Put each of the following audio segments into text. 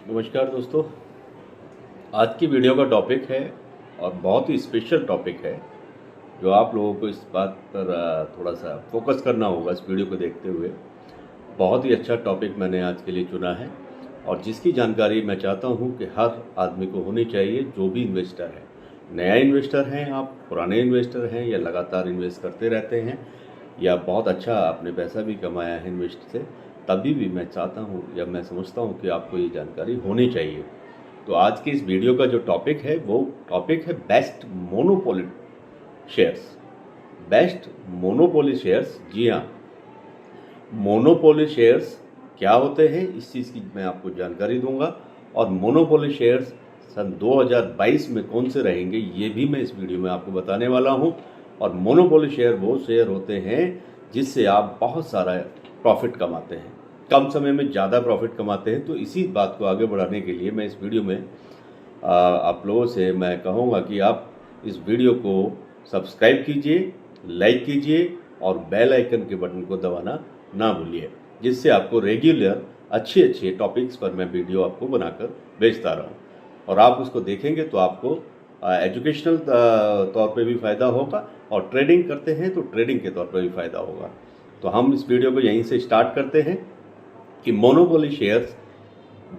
नमस्कार दोस्तों। आज की वीडियो का टॉपिक है और बहुत ही स्पेशल टॉपिक है जो आप लोगों को इस बात पर थोड़ा सा फोकस करना होगा इस वीडियो को देखते हुए। बहुत ही अच्छा टॉपिक मैंने आज के लिए चुना है और जिसकी जानकारी मैं चाहता हूं कि हर आदमी को होनी चाहिए, जो भी इन्वेस्टर है। नया इन्वेस्टर हैं आप, पुराने इन्वेस्टर हैं या लगातार इन्वेस्ट करते रहते हैं या बहुत अच्छा आपने पैसा भी कमाया है इन्वेस्ट से, तभी भी मैं चाहता हूँ या मैं समझता हूँ कि आपको ये जानकारी होनी चाहिए। तो आज की इस वीडियो का जो टॉपिक है वो टॉपिक है best monopoly shares. Best monopoly shares, जी हाँ, मोनोपोली शेयर्स क्या होते हैं इस चीज़ की मैं आपको जानकारी दूंगा और मोनोपोली शेयर्स सन 2022 में कौन से रहेंगे ये भी मैं इस वीडियो में आपको बताने वाला हूं। और मोनोपोली शेयर वो शेयर होते हैं जिससे आप बहुत सारा प्रॉफिट कमाते हैं, कम समय में ज़्यादा प्रॉफिट कमाते हैं। तो इसी बात को आगे बढ़ाने के लिए मैं इस वीडियो में आप लोगों से मैं कहूँगा कि आप इस वीडियो को सब्सक्राइब कीजिए, लाइक कीजिए और बेल आइकन के बटन को दबाना ना भूलिए, जिससे आपको रेगुलर अच्छे अच्छे टॉपिक्स पर मैं वीडियो आपको बनाकर भेजता रहूँ और आप उसको देखेंगे तो आपको एजुकेशनल तौर पे भी फ़ायदा होगा और ट्रेडिंग करते हैं तो ट्रेडिंग के तौर पर भी फ़ायदा होगा। तो हम इस वीडियो को यहीं से स्टार्ट करते हैं कि मोनोपोली शेयर्स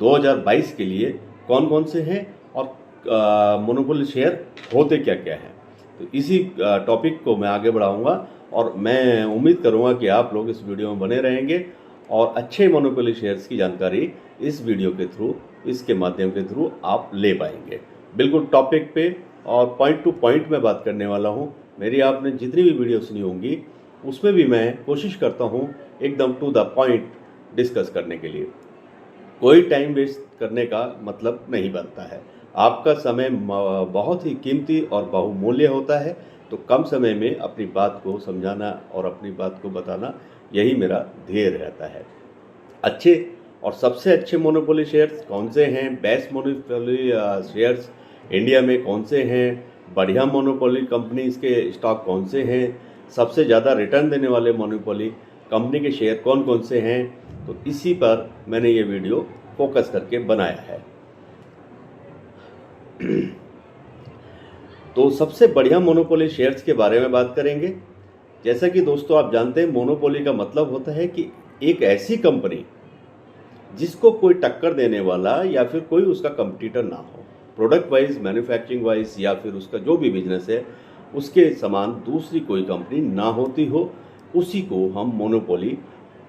2022 के लिए कौन कौन से हैं और मोनोपोली शेयर होते क्या क्या हैं। तो इसी टॉपिक को मैं आगे बढ़ाऊंगा और मैं उम्मीद करूंगा कि आप लोग इस वीडियो में बने रहेंगे और अच्छे मोनोपोली शेयर्स की जानकारी इस वीडियो के थ्रू, इसके माध्यम के थ्रू आप ले पाएंगे। बिल्कुल टॉपिक पे और पॉइंट टू पॉइंट में बात करने वाला हूँ। मेरी आपने जितनी भी वीडियो सुनी होंगी उसमें भी मैं कोशिश करता हूँ एकदम टू द पॉइंट डिस्कस करने के लिए। कोई टाइम वेस्ट करने का मतलब नहीं बनता है। आपका समय बहुत ही कीमती और बहुमूल्य होता है, तो कम समय में अपनी बात को समझाना और अपनी बात को बताना यही मेरा ध्येय रहता है। अच्छे और सबसे अच्छे मोनोपोली शेयर्स कौन से हैं, बेस्ट मोनोपोली शेयर्स इंडिया में कौन से हैं, बढ़िया मोनोपोली कंपनीज के स्टॉक कौन से हैं, सबसे ज़्यादा रिटर्न देने वाले मोनोपोली कंपनी के शेयर कौन कौन से हैं, तो इसी पर मैंने ये वीडियो फोकस करके बनाया है। तो सबसे बढ़िया मोनोपोली शेयर्स के बारे में बात करेंगे। जैसा कि दोस्तों आप जानते हैं, मोनोपोली का मतलब होता है कि एक ऐसी कंपनी जिसको कोई टक्कर देने वाला या फिर कोई उसका कंपटीटर ना हो, प्रोडक्ट वाइज, मैन्युफैक्चरिंग वाइज या फिर उसका जो भी बिजनेस है उसके समान दूसरी कोई कंपनी ना होती हो, उसी को हम मोनोपोली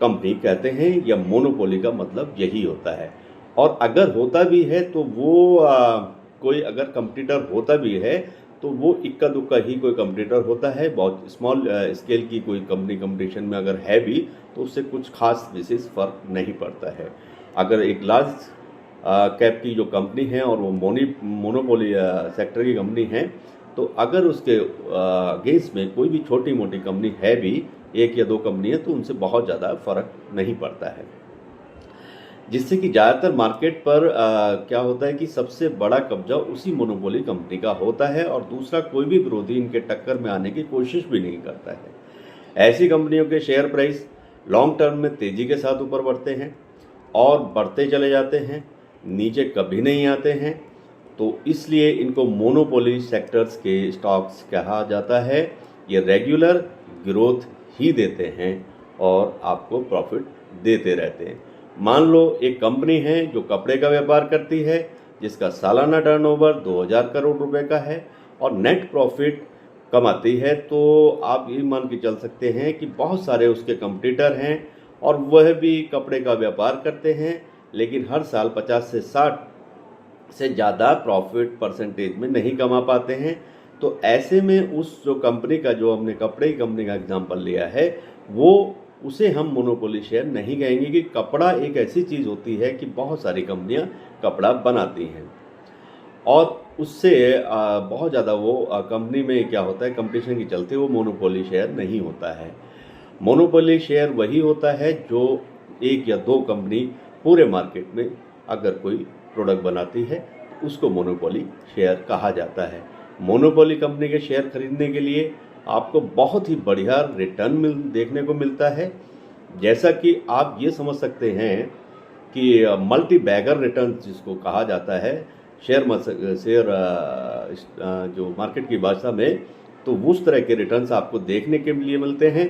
कंपनी कहते हैं या मोनोपोली का मतलब यही होता है। और अगर होता भी है तो वो कोई अगर कंपटीटर होता भी है तो वो इक्का दुक्का ही कोई कंपटीटर होता है। बहुत स्मॉल स्केल की कोई कंपनी कंपटीशन में अगर है भी तो उससे कुछ खास विशेष फर्क नहीं पड़ता है। अगर एक लार्ज कैप की जो कंपनी है और वो मोनोपोली सेक्टर की कंपनी है, तो अगर उसके अगेंस्ट में कोई भी छोटी मोटी कंपनी है भी, एक या दो कंपनी है, तो उनसे बहुत ज़्यादा फर्क नहीं पड़ता है। जिससे कि ज़्यादातर मार्केट पर क्या होता है कि सबसे बड़ा कब्जा उसी मोनोपोली कंपनी का होता है और दूसरा कोई भी विरोधी इनके टक्कर में आने की कोशिश भी नहीं करता है। ऐसी कंपनियों के शेयर प्राइस लॉन्ग टर्म में तेज़ी के साथ ऊपर बढ़ते हैं और बढ़ते चले जाते हैं, नीचे कभी नहीं आते हैं। तो इसलिए इनको मोनोपोली सेक्टर्स के स्टॉक्स कहा जाता है। ये रेगुलर ग्रोथ ही देते हैं और आपको प्रॉफिट देते रहते हैं। मान लो एक कंपनी है जो कपड़े का व्यापार करती है, जिसका सालाना टर्नओवर 2000 करोड़ रुपए का है और नेट प्रॉफिट कमाती है, तो आप ये मान के चल सकते हैं कि बहुत सारे उसके कंपटीटर हैं और वह भी कपड़े का व्यापार करते हैं, लेकिन हर साल 50 से 60 से ज़्यादा प्रॉफिट परसेंटेज में नहीं कमा पाते हैं। तो ऐसे में उस जो कंपनी का, जो हमने कपड़े की कंपनी का एग्जांपल लिया है, वो उसे हम मोनोपोली शेयर नहीं कहेंगे कि कपड़ा एक ऐसी चीज़ होती है कि बहुत सारी कंपनियां कपड़ा बनाती हैं और उससे बहुत ज़्यादा वो कंपनी में क्या होता है, कंपटीशन के चलते वो मोनोपोली शेयर नहीं होता है। मोनोपोली शेयर वही होता है जो एक या दो कंपनी पूरे मार्केट में अगर कोई प्रोडक्ट बनाती है तो उसको मोनोपोली शेयर कहा जाता है। मोनोपोली कंपनी के शेयर खरीदने के लिए आपको बहुत ही बढ़िया रिटर्न देखने को मिलता है। जैसा कि आप ये समझ सकते हैं कि मल्टी बैगर रिटर्न जिसको कहा जाता है शेयर जो मार्केट की भाषा में, तो उस तरह के रिटर्न्स आपको देखने के लिए मिलते हैं।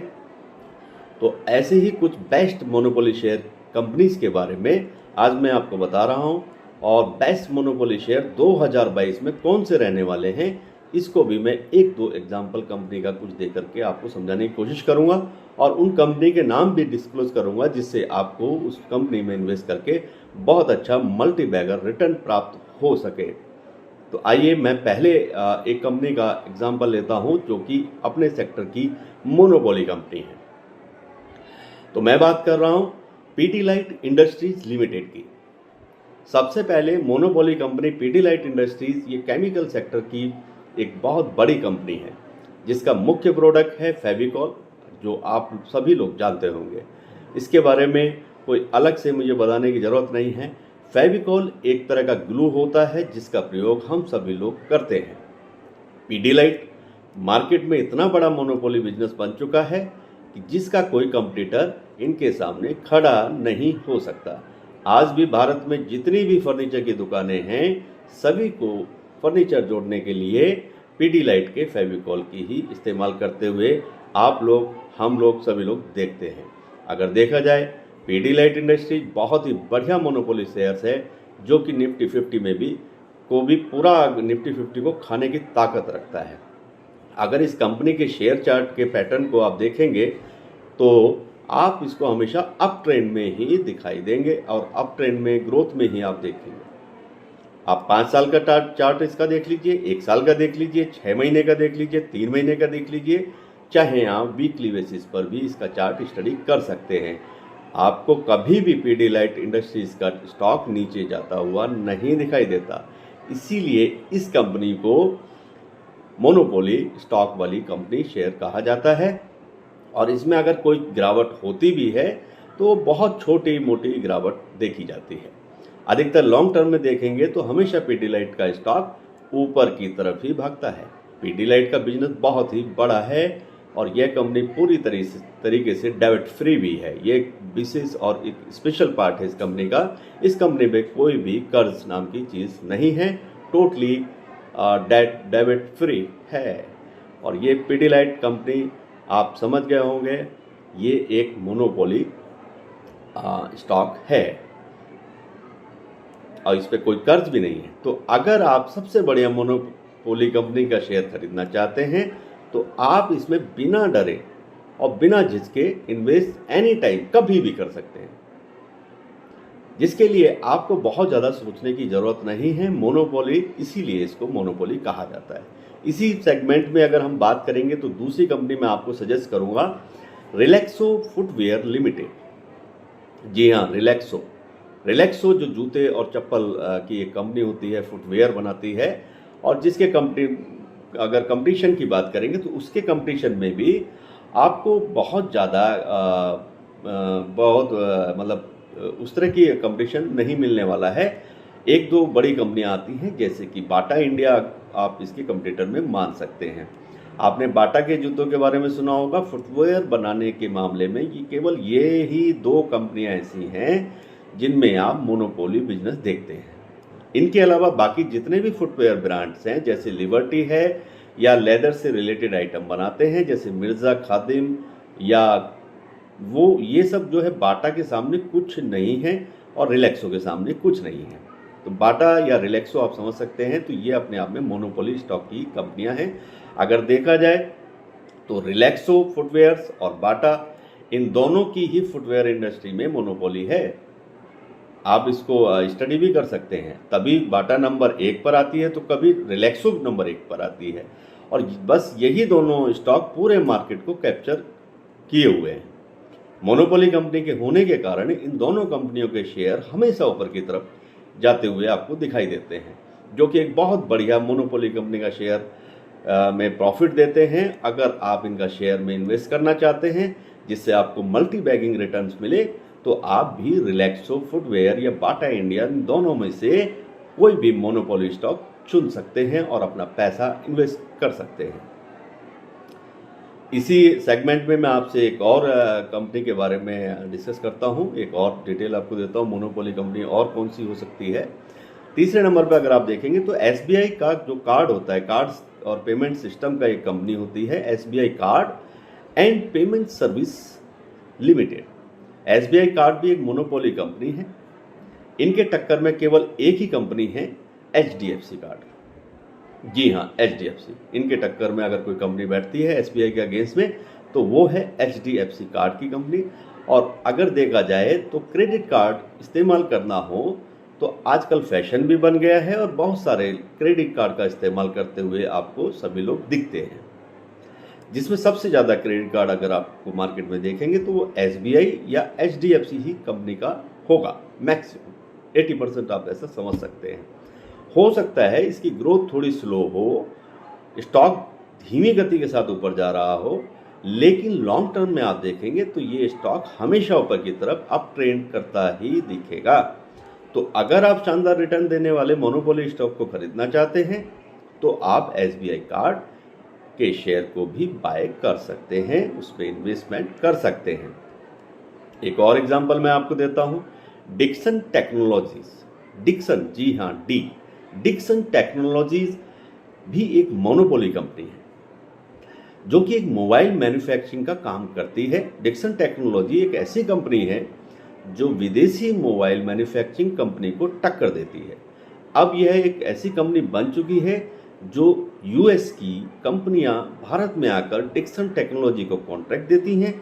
तो ऐसे ही कुछ बेस्ट मोनोपोली शेयर कंपनीज के बारे में आज मैं आपको बता रहा हूं, और बेस्ट मोनोपोली शेयर 2022 में कौन से रहने वाले हैं इसको भी मैं एक दो एग्जाम्पल कंपनी का कुछ दे करके आपको समझाने की कोशिश करूंगा, और उन कंपनी के नाम भी डिस्क्लोज करूंगा जिससे आपको उस कंपनी में इन्वेस्ट करके बहुत अच्छा मल्टी बैगर रिटर्न प्राप्त हो सके। तो आइए मैं पहले एक कंपनी का एग्जाम्पल लेता हूं जो कि अपने सेक्टर की मोनोपोली कंपनी है। तो मैं बात कर रहा हूं पीडीलाइट इंडस्ट्रीज लिमिटेड की। सबसे पहले मोनोपोली कंपनी पीडीलाइट इंडस्ट्रीज ये केमिकल सेक्टर की एक बहुत बड़ी कंपनी है जिसका मुख्य प्रोडक्ट है फेविकॉल, जो आप सभी लोग जानते होंगे। इसके बारे में कोई अलग से मुझे बताने की ज़रूरत नहीं है। फेविकॉल एक तरह का ग्लू होता है जिसका प्रयोग हम सभी लोग करते हैं। पीडीलाइट मार्केट में इतना बड़ा मोनोपोली बिजनेस बन चुका है कि जिसका कोई कंपटीटर इनके सामने खड़ा नहीं हो सकता। आज भी भारत में जितनी भी फर्नीचर की दुकानें हैं सभी को फर्नीचर जोड़ने के लिए पीडीलाइट के फेविकॉल की ही इस्तेमाल करते हुए आप लोग, हम लोग, सभी लोग देखते हैं। अगर देखा जाए पीडीलाइट इंडस्ट्रीज बहुत ही बढ़िया मोनोपोली शेयर्स है जो कि निफ्टी 50 में भी पूरा निफ्टी 50 को खाने की ताकत रखता है। अगर इस कंपनी के शेयर चार्ट के पैटर्न को आप देखेंगे तो आप इसको हमेशा अप ट्रेंड में ही दिखाई देंगे, और अप ट्रेंड में ग्रोथ में ही आप देखेंगे। आप 5 साल का चार्ट इसका देख लीजिए, 1 साल का देख लीजिए, 6 महीने का देख लीजिए, 3 महीने का देख लीजिए, चाहे आप वीकली बेसिस पर भी इसका चार्ट स्टडी कर सकते हैं। आपको कभी भी पीडीलाइट इंडस्ट्रीज का स्टॉक नीचे जाता हुआ नहीं दिखाई देता। इसीलिए इस कंपनी को मोनोपोली स्टॉक वाली कंपनी शेयर कहा जाता है, और इसमें अगर कोई गिरावट होती भी है तो बहुत छोटी मोटी गिरावट देखी जाती है। अधिकतर लॉन्ग टर्म में देखेंगे तो हमेशा पीडीलाइट का स्टॉक ऊपर की तरफ ही भागता है। पीडीलाइट का बिजनेस बहुत ही बड़ा है और यह कंपनी पूरी तरीके से डेब्ट फ्री भी है। ये एक विशेष और एक स्पेशल पार्ट है इस कंपनी का। इस कंपनी में कोई भी कर्ज नाम की चीज़ नहीं है, टोटली डेब्ट फ्री है। और ये पीडीलाइट कंपनी आप समझ गए होंगे, ये एक मोनोपोली स्टॉक है और इस पर कोई कर्ज भी नहीं है। तो अगर आप सबसे बढ़िया मोनोपोली कंपनी का शेयर खरीदना चाहते हैं तो आप इसमें बिना डरे और बिना झिझके इन्वेस्ट एनी टाइम कभी भी कर सकते हैं, जिसके लिए आपको बहुत ज़्यादा सोचने की ज़रूरत नहीं है। मोनोपोली, इसीलिए इसको मोनोपोली कहा जाता है। इसी सेगमेंट में अगर हम बात करेंगे तो दूसरी कंपनी मैं आपको सजेस्ट करूंगा रिलैक्सो फुटवेयर लिमिटेड। जी हाँ, रिलैक्सो जो जूते और चप्पल की एक कंपनी होती है, फुटवेयर बनाती है, और जिसके अगर कंपटीशन की बात करेंगे तो उसके कंपटीशन में भी आपको बहुत ज़्यादा उस तरह की कंपटीशन नहीं मिलने वाला है। एक दो बड़ी कंपनियां आती हैं जैसे कि बाटा इंडिया, आप इसके कंपटीटर में मान सकते हैं। आपने बाटा के जूतों के बारे में सुना होगा। फुटवेयर बनाने के मामले में ये केवल ये ही 2 कंपनियां ऐसी हैं जिनमें आप मोनोपोली बिजनेस देखते हैं। इनके अलावा बाकी जितने भी फुटवेयर ब्रांड्स हैं जैसे लिबर्टी है या लेदर से रिलेटेड आइटम बनाते हैं जैसे मिर्ज़ा, खादिम या वो, ये सब जो है बाटा के सामने कुछ नहीं है और रिलैक्सो के सामने कुछ नहीं है। तो बाटा या रिलैक्सो आप समझ सकते हैं, तो ये अपने आप में मोनोपोली स्टॉक की कंपनियां हैं। अगर देखा जाए तो रिलैक्सो फुटवेयर्स और बाटा, इन दोनों की ही फुटवेयर इंडस्ट्री में मोनोपोली है। आप इसको स्टडी भी कर सकते हैं। तभी बाटा नंबर 1 पर आती है तो कभी रिलैक्सो नंबर 1 पर आती है, और बस यही दोनों स्टॉक पूरे मार्केट को कैप्चर किए हुए हैं। मोनोपोली कंपनी के होने के कारण इन दोनों कंपनियों के शेयर हमेशा ऊपर की तरफ जाते हुए आपको दिखाई देते हैं, जो कि एक बहुत बढ़िया मोनोपोली कंपनी का शेयर में प्रॉफिट देते हैं। अगर आप इनका शेयर में इन्वेस्ट करना चाहते हैं जिससे आपको मल्टी बैगिंग रिटर्न्स मिले तो आप भी रिलैक्सो फुटवेयर या बाटा इंडिया, इन दोनों में से कोई भी मोनोपोली स्टॉक चुन सकते हैं और अपना पैसा इन्वेस्ट कर सकते हैं। इसी सेगमेंट में मैं आपसे एक और कंपनी के बारे में डिस्कस करता हूं, एक और डिटेल आपको देता हूं। मोनोपोली कंपनी और कौन सी हो सकती है? तीसरे नंबर पर अगर आप देखेंगे तो एसबीआई का जो कार्ड होता है, कार्ड्स और पेमेंट सिस्टम का एक कंपनी होती है SBI card and payment service limited. SBI card भी एक मोनोपोली कंपनी है। इनके टक्कर में केवल एक ही कंपनी है, एचडीएफसी कार्ड। जी हाँ, एचडीएफसी। इनके टक्कर में अगर कोई कंपनी बैठती है एसबीआई के अगेंस्ट में तो वो है एचडीएफसी कार्ड की कंपनी। और अगर देखा जाए तो क्रेडिट कार्ड इस्तेमाल करना हो तो आजकल फैशन भी बन गया है और बहुत सारे क्रेडिट कार्ड का इस्तेमाल करते हुए आपको सभी लोग दिखते हैं। जिसमें सबसे ज़्यादा क्रेडिट कार्ड अगर आपको मार्केट में देखेंगे तो वो एसबीआई या एचडीएफसी ही कंपनी का होगा। मैक्सिमम 80% आप ऐसा समझ सकते हैं। हो सकता है इसकी ग्रोथ थोड़ी स्लो हो, स्टॉक धीमी गति के साथ ऊपर जा रहा हो, लेकिन लॉन्ग टर्म में आप देखेंगे तो ये स्टॉक हमेशा ऊपर की तरफ अप ट्रेंड करता ही दिखेगा। तो अगर आप शानदार रिटर्न देने वाले मोनोपोली स्टॉक को खरीदना चाहते हैं तो आप एसबीआई कार्ड के शेयर को भी बाय कर सकते हैं, उस पर इन्वेस्टमेंट कर सकते हैं। एक और एग्जांपल मैं आपको देता हूं, डिक्सन टेक्नोलॉजीज। डिक्सन, जी हाँ, डिक्सन टेक्नोलॉजीज भी एक मोनोपोली कंपनी है जो कि एक मोबाइल मैन्युफैक्चरिंग का काम करती है। डिक्सन टेक्नोलॉजी एक ऐसी कंपनी है जो विदेशी मोबाइल मैन्युफैक्चरिंग कंपनी को टक्कर देती है। अब यह एक ऐसी कंपनी बन चुकी है जो यूएस की कंपनियां भारत में आकर डिक्सन टेक्नोलॉजी को कॉन्ट्रैक्ट देती हैं,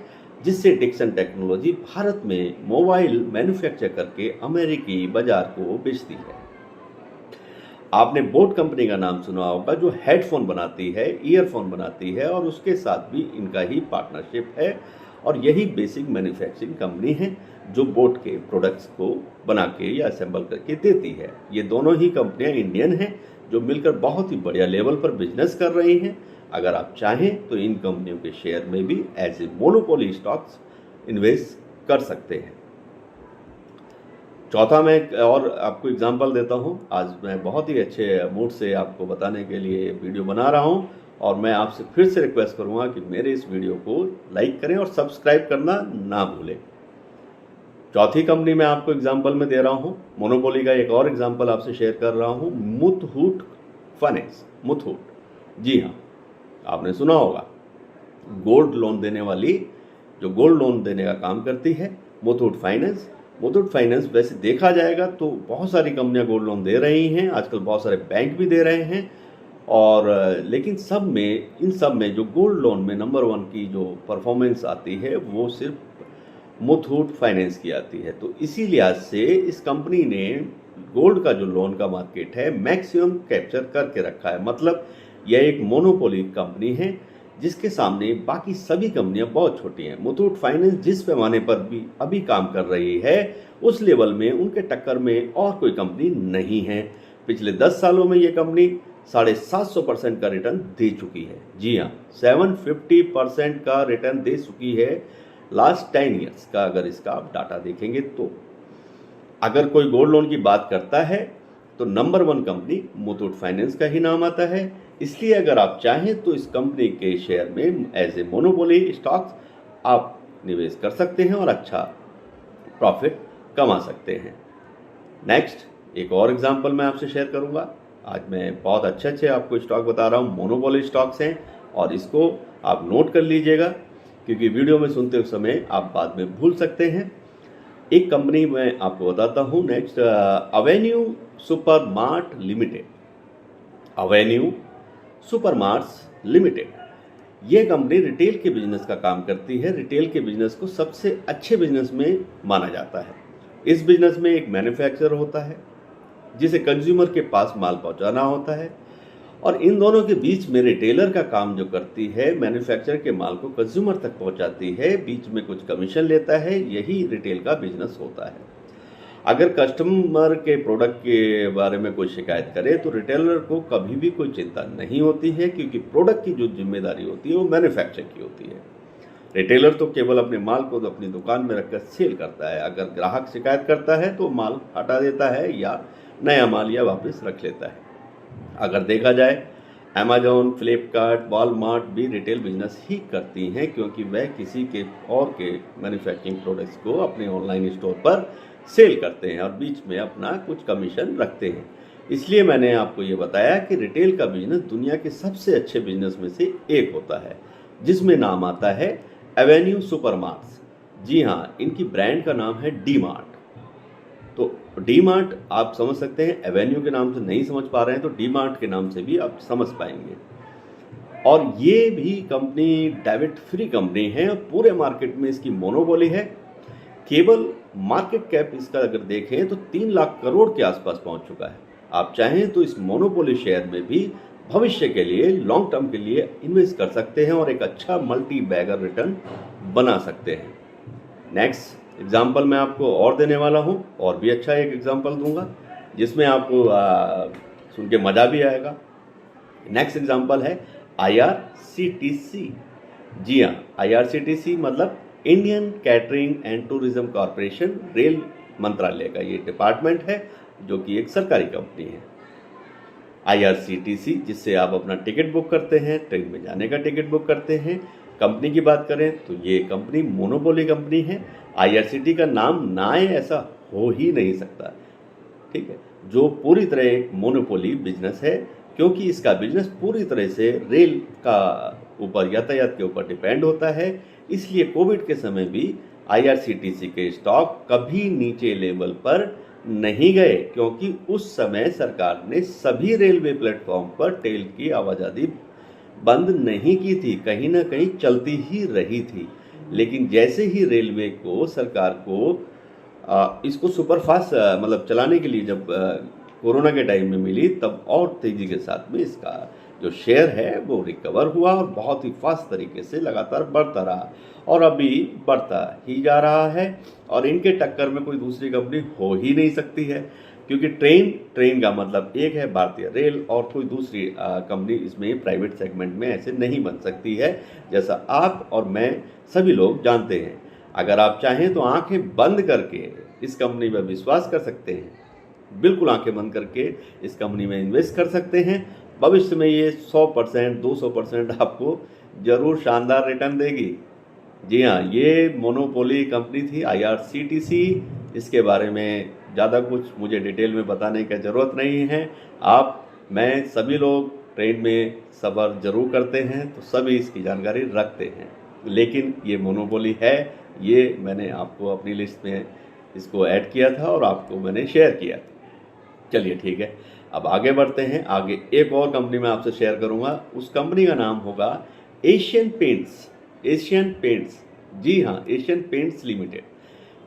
जिससे डिक्सन टेक्नोलॉजी भारत में मोबाइल मैन्युफैक्चर करके अमेरिकी बाजार को बेचती है। आपने बोट कंपनी का नाम सुना होगा जो हेडफोन बनाती है, ईयरफोन बनाती है और उसके साथ भी इनका ही पार्टनरशिप है। और यही बेसिक मैन्युफैक्चरिंग कंपनी है जो बोट के प्रोडक्ट्स को बना के या असेंबल करके देती है। ये दोनों ही कंपनियां इंडियन हैं जो मिलकर बहुत ही बढ़िया लेवल पर बिजनेस कर रही हैं। अगर आप चाहें तो इन कंपनियों के शेयर में भी as a monopoly stocks invest कर सकते हैं। चौथा मैं और आपको एग्जांपल देता हूं। आज मैं बहुत ही अच्छे मूड से आपको बताने के लिए वीडियो बना रहा हूं और मैं आपसे फिर से रिक्वेस्ट करूंगा कि मेरे इस वीडियो को लाइक करें और सब्सक्राइब करना ना भूलें। चौथी कंपनी मैं आपको एग्जांपल में दे रहा हूं, मोनोपोली का एक और एग्जांपल आपसे शेयर कर रहा हूं, मुथूट फाइनेंस। मुथूट, जी हाँ, आपने सुना होगा, गोल्ड लोन देने वाली, जो गोल्ड लोन देने का काम करती है, मुथूट फाइनेंस। मुथूट फाइनेंस वैसे देखा जाएगा तो बहुत सारी कंपनियां गोल्ड लोन दे रही हैं, आजकल बहुत सारे बैंक भी दे रहे हैं। और लेकिन इन सब में जो गोल्ड लोन में नंबर 1 की जो परफॉर्मेंस आती है वो सिर्फ मुथूट फाइनेंस की आती है। तो इसी लिहाज से इस कंपनी ने गोल्ड का जो लोन का मार्केट है मैक्सिमम कैप्चर करके रखा है। मतलब यह एक मोनोपोली कंपनी है जिसके सामने बाकी सभी कंपनियां बहुत छोटी हैं। मुथूट फाइनेंस जिस पैमाने पर भी अभी काम कर रही है उस लेवल में उनके टक्कर में और कोई कंपनी नहीं है। पिछले 10 सालों में ये कंपनी 750% का रिटर्न दे चुकी है। जी हाँ, 750% का रिटर्न दे चुकी है लास्ट 10 ईयर्स का। अगर इसका आप डाटा देखेंगे तो अगर कोई गोल्ड लोन की बात करता है तो नंबर 1 कंपनी मुथूट फाइनेंस का ही नाम आता है। इसलिए अगर आप चाहें तो इस कंपनी के शेयर में एज ए मोनोपोली स्टॉक्स आप निवेश कर सकते हैं और अच्छा प्रॉफिट कमा सकते हैं। नेक्स्ट एक और एग्जांपल मैं आपसे शेयर करूंगा। आज मैं बहुत अच्छे आपको स्टॉक बता रहा हूं, मोनोपोली स्टॉक्स हैं और इसको आप नोट कर लीजिएगा क्योंकि वीडियो में सुनते समय आप बाद में भूल सकते हैं। एक कंपनी मैं आपको बताता हूं next, Avenue supermart limited. Avenue Supermarts limited, यह कंपनी रिटेल के बिजनेस का काम करती है। रिटेल के बिजनेस को सबसे अच्छे बिजनेस में माना जाता है। इस बिजनेस में एक मैन्युफैक्चरर होता है जिसे कंज्यूमर के पास माल पहुंचाना होता है और इन दोनों के बीच में रिटेलर का काम जो करती है, मैन्युफैक्चरर के माल को कंज्यूमर तक पहुंचाती है, बीच में कुछ कमीशन लेता है। यही रिटेल का बिजनेस होता है। अगर कस्टमर के प्रोडक्ट के बारे में कोई शिकायत करे तो रिटेलर को कभी भी कोई चिंता नहीं होती है क्योंकि प्रोडक्ट की जो जिम्मेदारी होती है वो मैन्युफैक्चर की होती है। रिटेलर तो केवल अपने माल को अपनी दुकान में रखकर सेल करता है। अगर ग्राहक शिकायत करता है तो माल हटा देता है या नया माल या वापस रख लेता है। अगर देखा जाए अमेजोन, फ्लिपकार्ट, वॉलमार्ट भी रिटेल बिजनेस ही करती हैं, क्योंकि वह किसी के और के मैन्युफैक्चरिंग प्रोडक्ट्स को अपने ऑनलाइन स्टोर पर सेल करते हैं और बीच में अपना कुछ कमीशन रखते हैं। इसलिए मैंने आपको ये बताया कि रिटेल का बिजनेस दुनिया के सबसे अच्छे बिजनेस में से एक होता है, जिसमें नाम आता है एवेन्यू सुपरमार्ट्स। जी हाँ, इनकी ब्रांड का नाम है डी मार्ट। तो डी मार्ट आप समझ सकते हैं, एवेन्यू के नाम से नहीं समझ पा रहे हैं तो डी मार्ट के नाम से भी आप समझ पाएंगे। और ये भी कंपनी डेबिट फ्री कंपनी है और पूरे मार्केट में इसकी मोनोपोली है। केवल मार्केट कैप इसका अगर देखें तो 3 लाख करोड़ के आसपास पहुंच चुका है। आप चाहें तो इस मोनोपोली शेयर में भी भविष्य के लिए, लॉन्ग टर्म के लिए इन्वेस्ट कर सकते हैं और एक अच्छा मल्टी बैगर रिटर्न बना सकते हैं। नेक्स्ट एग्जाम्पल मैं आपको और देने वाला हूं, और भी अच्छा एक एग्जाम्पल दूंगा जिसमें आपको सुन के मज़ा भी आएगा। नेक्स्ट एग्जाम्पल है IRCTC। जी हाँ, IRCTC मतलब Indian catering and tourism corporation, rail मंत्रालय का ये डिपार्टमेंट है जो कि एक सरकारी कंपनी है। IRCTC जिससे आप अपना टिकट बुक करते हैं, ट्रेन में जाने का टिकट बुक करते हैं। कंपनी की बात करें तो ये कंपनी मोनोपोली कंपनी है। IRCTC का नाम ना आए ऐसा हो ही नहीं सकता, ठीक है, जो पूरी तरह एक मोनोपोली बिजनेस है, क्योंकि इसका बिजनेस पूरी तरह से रेल का ऊपर, यातायात के ऊपर डिपेंड होता है। इसलिए कोविड के समय भी IRCTC के स्टॉक कभी नीचे लेवल पर नहीं गए, क्योंकि उस समय सरकार ने सभी रेलवे प्लेटफॉर्म पर ट्रेन की आवाजाही बंद नहीं की थी, कहीं ना कहीं चलती ही रही थी। लेकिन जैसे ही रेलवे को, सरकार को इसको सुपरफास्ट मतलब चलाने के लिए जब कोरोना के टाइम में मिली, तब और तेज़ी के साथ में इसका जो शेयर है वो रिकवर हुआ और बहुत ही फास्ट तरीके से लगातार बढ़ता रहा और अभी बढ़ता ही जा रहा है। और इनके टक्कर में कोई दूसरी कंपनी हो ही नहीं सकती है, क्योंकि ट्रेन का मतलब एक है भारतीय रेल, और कोई दूसरी कंपनी इसमें प्राइवेट सेगमेंट में ऐसे नहीं बन सकती है, जैसा आप और मैं सभी लोग जानते हैं। अगर आप चाहें तो आंखें बंद करके इस कंपनी पर विश्वास कर सकते हैं, बिल्कुल आंखें बंद करके इस कंपनी में इन्वेस्ट कर सकते हैं। भविष्य में ये 100%, 200% आपको जरूर शानदार रिटर्न देगी। जी हाँ, ये मोनोपोली कंपनी थी IRCTC। इसके बारे में ज़्यादा कुछ मुझे डिटेल में बताने की ज़रूरत नहीं है। मैं सभी लोग ट्रेन में सफ़र जरूर करते हैं तो सभी इसकी जानकारी रखते हैं, लेकिन ये मोनोपोली है, ये मैंने आपको अपनी लिस्ट में इसको ऐड किया था और आपको मैंने शेयर किया था। चलिए ठीक है, अब आगे बढ़ते हैं। आगे एक और कंपनी मैं आपसे शेयर करूंगा, उस कंपनी का नाम होगा एशियन पेंट्स। एशियन पेंट्स, जी हाँ, एशियन पेंट्स लिमिटेड।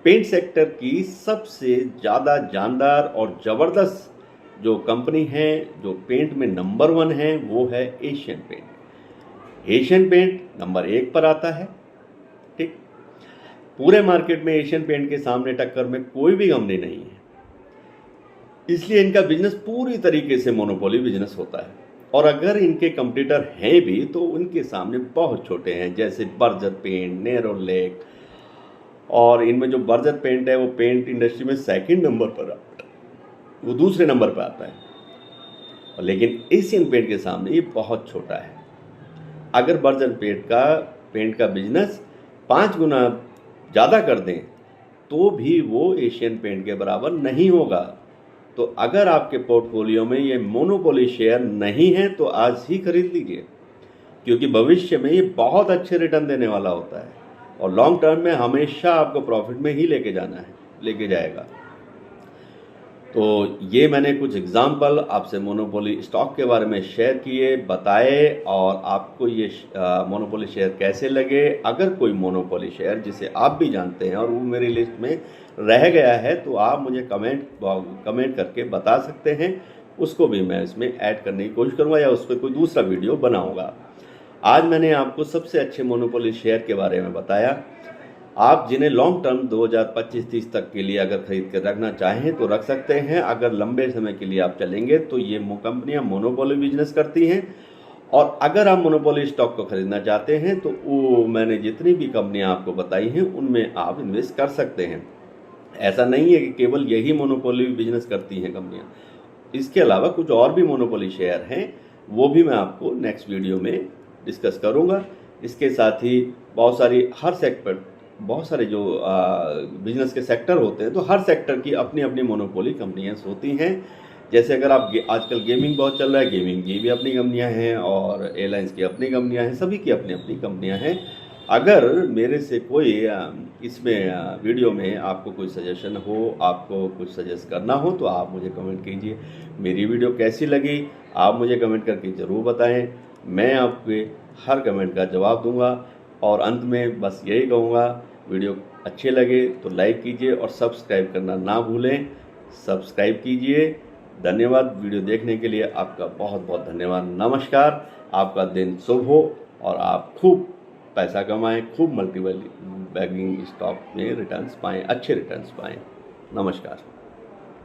पेंट सेक्टर की सबसे ज़्यादा जानदार और ज़बरदस्त जो कंपनी है, जो पेंट में नंबर 1 है, वो है एशियन पेंट। एशियन पेंट नंबर 1 पर आता है, ठीक। पूरे मार्केट में एशियन पेंट के सामने टक्कर में कोई भी कंपनी नहीं है, इसलिए इनका बिजनेस पूरी तरीके से मोनोपोली बिजनेस होता है। और अगर इनके कंपटीटर हैं भी तो उनके सामने बहुत छोटे हैं, जैसे बर्जर पेंट, नेरोलैक, और इनमें जो बर्जर पेंट है वो पेंट इंडस्ट्री में 2nd नंबर पर आता है, वो दूसरे नंबर पर आता है। लेकिन एशियन पेंट के सामने ये बहुत छोटा है। अगर बर्जर पेंट का बिजनेस 5 गुना ज़्यादा कर दें तो भी वो एशियन पेंट के बराबर नहीं होगा। तो अगर आपके पोर्टफोलियो में ये मोनोपोली शेयर नहीं है तो आज ही खरीद लीजिए, क्योंकि भविष्य में ये बहुत अच्छे रिटर्न देने वाला होता है और लॉन्ग टर्म में हमेशा आपको प्रॉफिट में ही लेके जाएगा। तो ये मैंने कुछ एग्जाम्पल आपसे मोनोपोली स्टॉक के बारे में शेयर किए, बताए, और आपको ये मोनोपोली शेयर कैसे लगे। अगर कोई मोनोपोली शेयर जिसे आप भी जानते हैं और वो मेरी लिस्ट में रह गया है तो आप मुझे कमेंट करके बता सकते हैं, उसको भी मैं इसमें ऐड करने की कोशिश करूँगा या उस पर कोई दूसरा वीडियो बनाऊँगा। आज मैंने आपको सबसे अच्छे मोनोपोली शेयर के बारे में बताया। आप जिन्हें लॉन्ग टर्म 2025-30 तक के लिए अगर खरीद कर रखना चाहें तो रख सकते हैं। अगर लंबे समय के लिए आप चलेंगे तो ये कंपनियां मोनोपोली बिजनेस करती हैं। और अगर आप मोनोपोली स्टॉक को खरीदना चाहते हैं तो वो मैंने जितनी भी कंपनियां आपको बताई हैं उनमें आप इन्वेस्ट कर सकते हैं। ऐसा नहीं है कि केवल यही मोनोपोली बिजनेस करती हैं कंपनियाँ, इसके अलावा कुछ और भी मोनोपोली शेयर हैं वो भी मैं आपको नेक्स्ट वीडियो में डिस्कस करूँगा। इसके साथ ही बहुत सारे जो बिजनेस के सेक्टर होते हैं, तो हर सेक्टर की अपनी अपनी मोनोपोली कंपनियाँ होती हैं। जैसे अगर आप आजकल गेमिंग बहुत चल रहा है, गेमिंग की भी अपनी कंपनियां हैं और एयरलाइंस की अपनी कंपनियां हैं, सभी की अपनी अपनी कंपनियां हैं। अगर मेरे से कोई इसमें वीडियो में आपको कोई सजेशन हो, आपको कुछ सजेस्ट करना हो, तो आप मुझे कमेंट कीजिए। मेरी वीडियो कैसी लगी आप मुझे कमेंट करके ज़रूर बताएं, मैं आपके हर कमेंट का जवाब दूंगा। और अंत में बस यही कहूँगा, वीडियो अच्छे लगे तो लाइक कीजिए और सब्सक्राइब करना ना भूलें। सब्सक्राइब कीजिए। धन्यवाद वीडियो देखने के लिए, आपका बहुत बहुत धन्यवाद। नमस्कार, आपका दिन शुभ हो और आप खूब पैसा कमाएं, खूब मल्टीपल बैगिंग स्टॉक में रिटर्न्स पाएं, अच्छे रिटर्न्स पाएं। नमस्कार।